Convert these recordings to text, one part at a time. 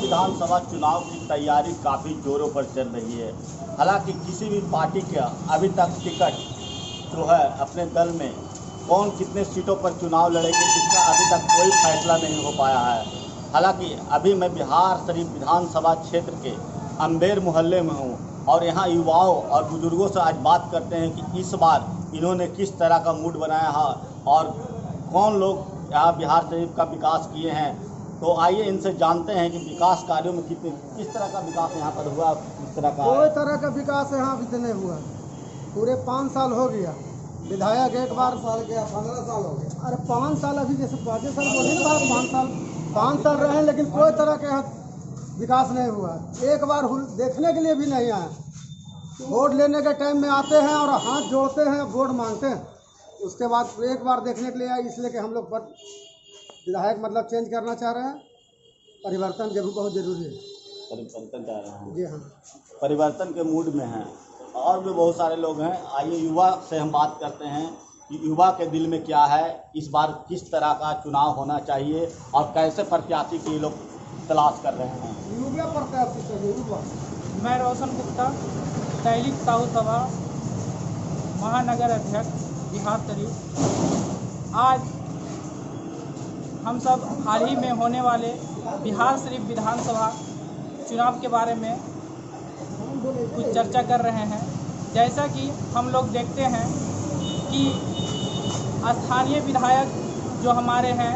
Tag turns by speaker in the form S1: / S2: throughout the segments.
S1: विधानसभा चुनाव की तैयारी काफ़ी जोरों पर चल रही है। हालांकि किसी भी पार्टी का अभी तक टिकट जो है अपने दल में कौन कितने सीटों पर चुनाव लड़ेंगे इसका अभी तक कोई फैसला नहीं हो पाया है। हालांकि अभी मैं बिहार शरीफ विधानसभा क्षेत्र के अम्बेर मोहल्ले में हूँ और यहाँ युवाओं और बुजुर्गों से आज बात करते हैं कि इस बार इन्होंने किस तरह का मूड बनाया है और कौन लोग यहाँ बिहार शरीफ का विकास किए हैं। तो आइए इनसे जानते हैं कि विकास कार्यों में किस तरह का विकास यहाँ पर हुआ। किस तरह का
S2: कोई तरह का विकास यहाँ अभी नहीं हुआ। पूरे 5 साल हो गया। विधायक एक बार 15 साल हो गया। अरे 5 साल अभी जैसे बाजे सर बोले ना 5 साल रहे, लेकिन कोई तरह के यहाँ विकास नहीं हुआ। एक बार देखने के लिए भी नहीं आए। वोट लेने के टाइम में आते हैं और हाथ जोड़ते हैं, वोट मांगते हैं, उसके बाद एक बार देखने के लिए आए। इसलिए कि हम लोग पर विधायक मतलब चेंज करना चाह रहे हैं। परिवर्तन जरूर बहुत जरूरी है।
S1: परिवर्तन चाह रहे हैं?
S2: जी हाँ,
S1: परिवर्तन के मूड में हैं और भी बहुत सारे लोग हैं। आइए युवा से हम बात करते हैं कि युवा के दिल में क्या है, इस बार किस तरह का चुनाव होना चाहिए और कैसे प्रत्याशी की लोग तलाश कर रहे हैं।
S2: युवा प्रत्याशी चाहिए।
S3: मैं रोशन गुप्ता, दैनिक ताऊ सभा महानगर अध्यक्ष बिहार शरीफ। आज हम सब हाल ही में होने वाले बिहार शरीफ विधानसभा चुनाव के बारे में कुछ चर्चा कर रहे हैं। जैसा कि हम लोग देखते हैं कि स्थानीय विधायक जो हमारे हैं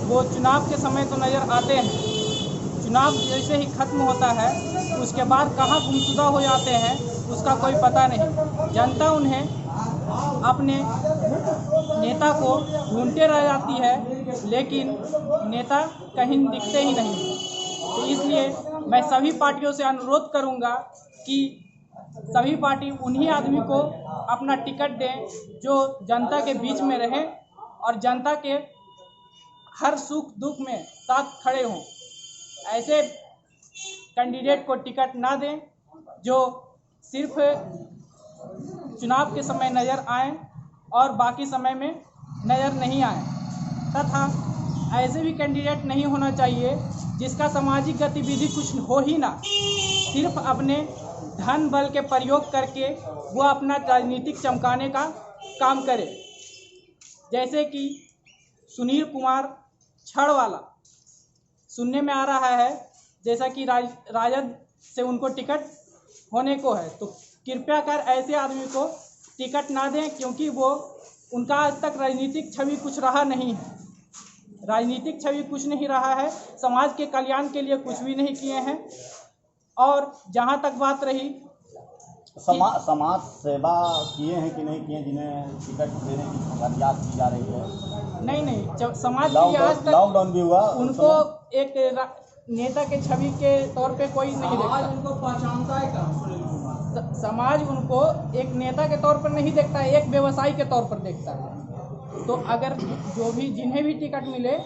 S3: वो चुनाव के समय तो नज़र आते हैं, चुनाव जैसे ही खत्म होता है उसके बाद कहाँ गुमशुदा हो जाते हैं उसका कोई पता नहीं। जनता उन्हें अपने नेता को ढूंढते रह जाती है, लेकिन नेता कहीं दिखते ही नहीं। तो इसलिए मैं सभी पार्टियों से अनुरोध करूंगा कि सभी पार्टी उन्हीं आदमी को अपना टिकट दें जो जनता के बीच में रहे और जनता के हर सुख दुख में साथ खड़े हों। ऐसे कैंडिडेट को टिकट ना दें जो सिर्फ चुनाव के समय नज़र आएं और बाकी समय में नज़र नहीं आएं। तथा ऐसे भी कैंडिडेट नहीं होना चाहिए जिसका सामाजिक गतिविधि कुछ हो ही ना, सिर्फ अपने धन बल के प्रयोग करके वो अपना राजनीतिक चमकाने का काम करे। जैसे कि सुनील कुमार छड़वाला सुनने में आ रहा है जैसा कि राजद से उनको टिकट होने को है, तो कृपया कर ऐसे आदमी को टिकट ना दें, क्योंकि वो उनका आज तक राजनीतिक छवि कुछ रहा नहीं है। राजनीतिक छवि कुछ नहीं रहा है, समाज के कल्याण के लिए कुछ भी नहीं किए हैं। और जहाँ तक बात रही
S1: समाज सेवा किए हैं कि नहीं किए जिन्हें टिकट देने की फरियाद की जा रही है?
S3: नहीं, समाज के लिए आज तक
S1: लॉकडाउन भी हुआ,
S3: उनको एक नेता के छवि के तौर पे कोई नहीं देखता।
S2: उनको पहचानता है क्या?
S3: समाज उनको एक नेता के तौर पर नहीं देखता है, एक व्यवसायी के तौर पर देखता है। तो अगर जिन्हें भी टिकट मिले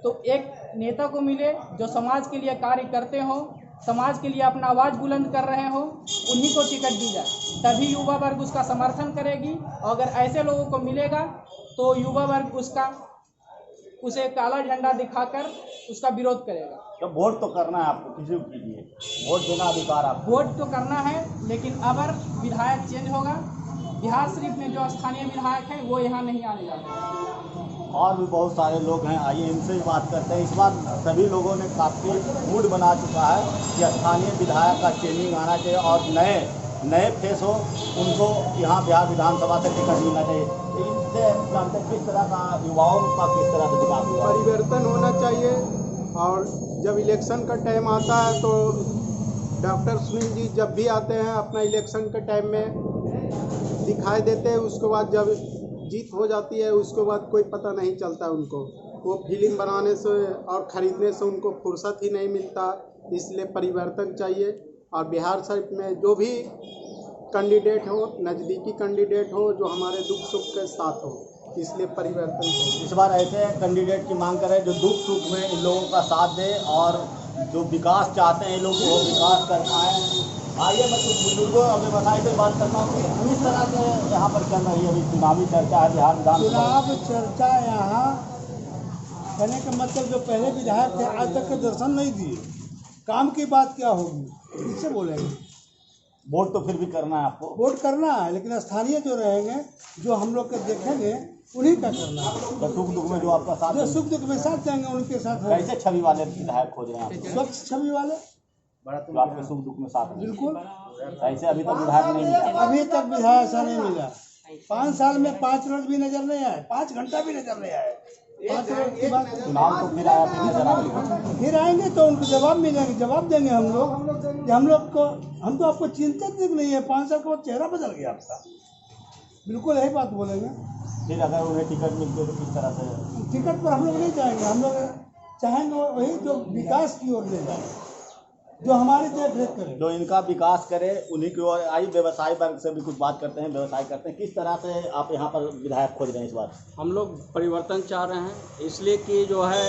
S3: तो एक नेता को मिले जो समाज के लिए कार्य करते हों, समाज के लिए अपना आवाज़ बुलंद कर रहे हों, उन्हीं को टिकट दी जाए, तभी युवा वर्ग उसका समर्थन करेगी। और अगर ऐसे लोगों को मिलेगा तो युवा वर्ग उसे काला झंडा दिखाकर उसका विरोध करेगा।
S1: तो वोट तो करना है आपको, किसी को कीजिए, वोट देना अधिकार आपको।
S3: वोट तो करना है, लेकिन अगर विधायक चेंज होगा, बिहार शरीफ में जो स्थानीय विधायक हैं वो यहाँ नहीं आने जाते।
S1: और भी बहुत सारे लोग हैं, आइए इनसे भी बात करते हैं। इस बार सभी लोगों ने काफ़ी मूड बना चुका है कि स्थानीय विधायक का चेंजिंग आना चाहिए और नए फेस हो, उनको यहाँ बिहार विधानसभा से टिकट मिलना चाहिए। इनसे जानते हैं किस तरह का युवाओं का किस तरह से विकास हुआ।
S2: परिवर्तन होना चाहिए। और जब इलेक्शन का टाइम आता है तो डॉक्टर सुनील जी जब भी आते हैं अपना इलेक्शन के टाइम में दिखाई देते हैं, उसके बाद जब जीत हो जाती है उसके बाद कोई पता नहीं चलता उनको। वो फिल्म बनाने से और ख़रीदने से उनको फुर्सत ही नहीं मिलता। इसलिए परिवर्तन चाहिए और बिहार शरीफ में जो भी कैंडिडेट हो, नज़दीकी कैंडिडेट हो जो हमारे दुख सुख के साथ हो, इसलिए परिवर्तन चाहिए।
S1: इस बार ऐसे कैंडिडेट की मांग करें जो दुख सुख में इन लोगों का साथ दे और जो विकास चाहते हैं लोग वो विकास कर पाएँ। आइए मैं कुछ बुजुर्गों और व्यवसायी से बात करता हूँ कि किस तरह से यहाँ पर चल रही है अभी चुनावी चर्चा है बिहार विधानसभा।
S2: चुनाव चर्चा यहाँ कहने का मतलब जो पहले विधायक थे आज तक के दर्शन नहीं दिए। काम की बात क्या होगी, किससे बोलेंगे।
S1: वोट तो फिर भी करना है आपको।
S2: वोट करना है, लेकिन स्थानीय जो रहेंगे, जो हम लोग के देखेंगे, उन्हीं का करना है।
S1: तो सुख दुख में जो आपका साथ,
S2: जो सुख दुख में साथ देंगे उनके साथ होगा।
S1: कैसे छवि वाले विधायक खोज रहे हैं आप,
S2: स्वच्छ छवि वाले,
S1: जो आपके सुख दुख में साथ हैं?
S2: बिल्कुल।
S1: ऐसे अभी तक विधायक नहीं मिला।
S2: अभी तक विधायक ऐसा नहीं मिला। 5 साल में 5 रोज भी नजर नहीं आए, 5 घंटा भी नजर नहीं आए। 5 रोज की बात,
S1: चुनाव तो फिर आया, फिर नजर आएगा।
S2: फिर आएंगे तो उनको जवाब मिलेंगे, जवाब देंगे हम लोग कि हम तो आपको चिंतित नहीं है। 5 साल के बाद चेहरा बदल गया आपका, बिल्कुल यही बात बोलेंगे।
S1: फिर अगर उन्हें टिकट मिलती है तो किस तरह से?
S2: टिकट पर हम लोग नहीं जाएंगे, हम लोग चाहेंगे वही जो विकास की ओर ले जाए, जो हमारी देख रेख करे,
S1: जो इनका विकास करे उन्हीं की ओर। आई व्यवसाय वर्ग से भी कुछ बात करते हैं, व्यवसाय करते हैं, किस तरह से आप यहाँ पर विधायक खोज रहे हैं इस बार?
S4: हम लोग परिवर्तन चाह रहे हैं, इसलिए कि जो है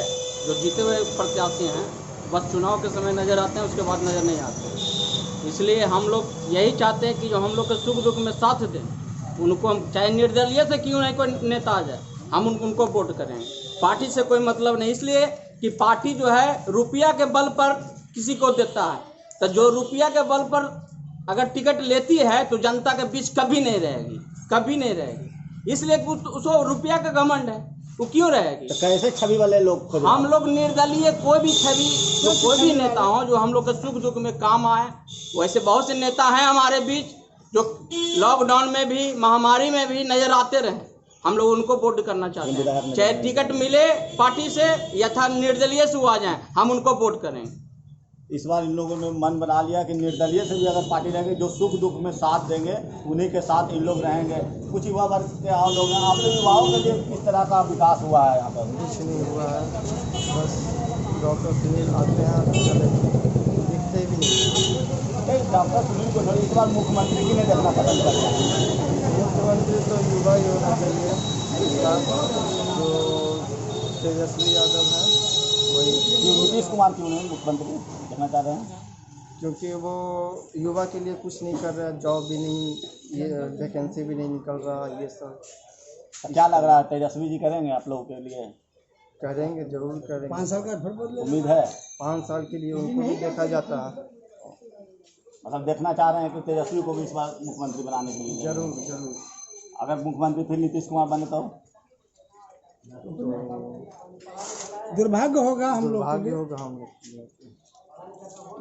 S4: जो जीते हुए प्रत्याशी हैं बस चुनाव के समय नज़र आते हैं, उसके बाद नज़र नहीं आते। इसलिए हम लोग यही चाहते हैं कि जो हम लोग के सुख दुख में साथ दें, उनको हम चाहे निर्दलीय से क्यों नहीं कोई नेता आ जाए, हम उनको वोट करेंगे। पार्टी से कोई मतलब नहीं, इसलिए कि पार्टी जो है रुपया के बल पर किसी को देता है, तो जो रुपया के बल पर अगर टिकट लेती है तो जनता के बीच कभी नहीं रहेगी, कभी नहीं रहेगी। इसलिए उसको रुपया का घमंड है, वो क्यों रहेगी।
S1: तो कैसे छवि वाले लोग खोज?
S4: हम लोग निर्दलीय कोई भी छवि, जो कोई भी नेता हो जो हम लोग के सुख दुख में काम आए, वैसे बहुत से नेता हैं हमारे बीच जो लॉकडाउन में भी महामारी में भी नजर आते रहे। हम लोग उनको वोट करना चाहते हैं, चाहे टिकट मिले पार्टी से या था निर्दलीय से वो आ जाए, हम उनको वोट करेंगे।
S1: इस बार इन लोगों ने मन बना लिया कि निर्दलीय से भी अगर पार्टी रहेंगे, जो सुख दुख में साथ देंगे उन्हीं के साथ इन लोग रहेंगे। कुछ युवा वर्ग के और लोग हैं, आप युवाओं के लिए किस तरह का विकास हुआ है यहाँ पर?
S5: कुछ नहीं हुआ है, बस डॉक्टर सुनील आते हैं चले, दिखते भी नहीं।
S1: डॉक्टर सुनील को छोड़िए, इस बार मुख्यमंत्री की नहीं देखना पसंद करते हैं।
S5: मुख्यमंत्री तो युवा ही होना चाहिए, इसका जो तेजस्वी यादव है वही,
S1: नीतीश कुमार क्यों नहीं मुख्यमंत्री देखना चाह रहे हैं?
S5: क्योंकि वो युवा के लिए कुछ नहीं कर रहा है, जॉब भी नहीं, ये वैकेंसी भी नहीं निकल रहा, ये सब।
S1: क्या लग रहा है, तेजस्वी जी करेंगे आप लोगों के लिए?
S5: करेंगे, जरूर करेंगे।
S2: 5 साल का फिर बदले,
S1: उम्मीद है?
S5: 5 साल के लिए उनको भी देखा जाता है।
S1: मतलब देखना चाह रहे हैं कि तेजस्वी को भी इस बार मुख्यमंत्री बनाने के लिए?
S5: जरूर जरूर।
S1: अगर मुख्यमंत्री फिर नीतीश कुमार बने तो
S2: दुर्भाग्य होगा हम लोग के
S5: भाग्य
S2: लिए।
S5: होगा हम लोग के लिए।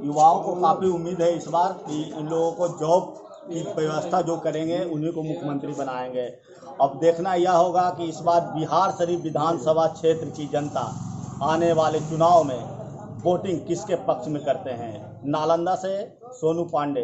S1: युवाओं को काफ़ी उम्मीद है इस बार कि इन लोगों को जॉब की व्यवस्था जो करेंगे उन्हीं को मुख्यमंत्री बनाएंगे। अब देखना यह होगा कि इस बार बिहार शरीफ विधानसभा क्षेत्र की जनता आने वाले चुनाव में वोटिंग किसके पक्ष में करते हैं। नालंदा से सोनू पांडे।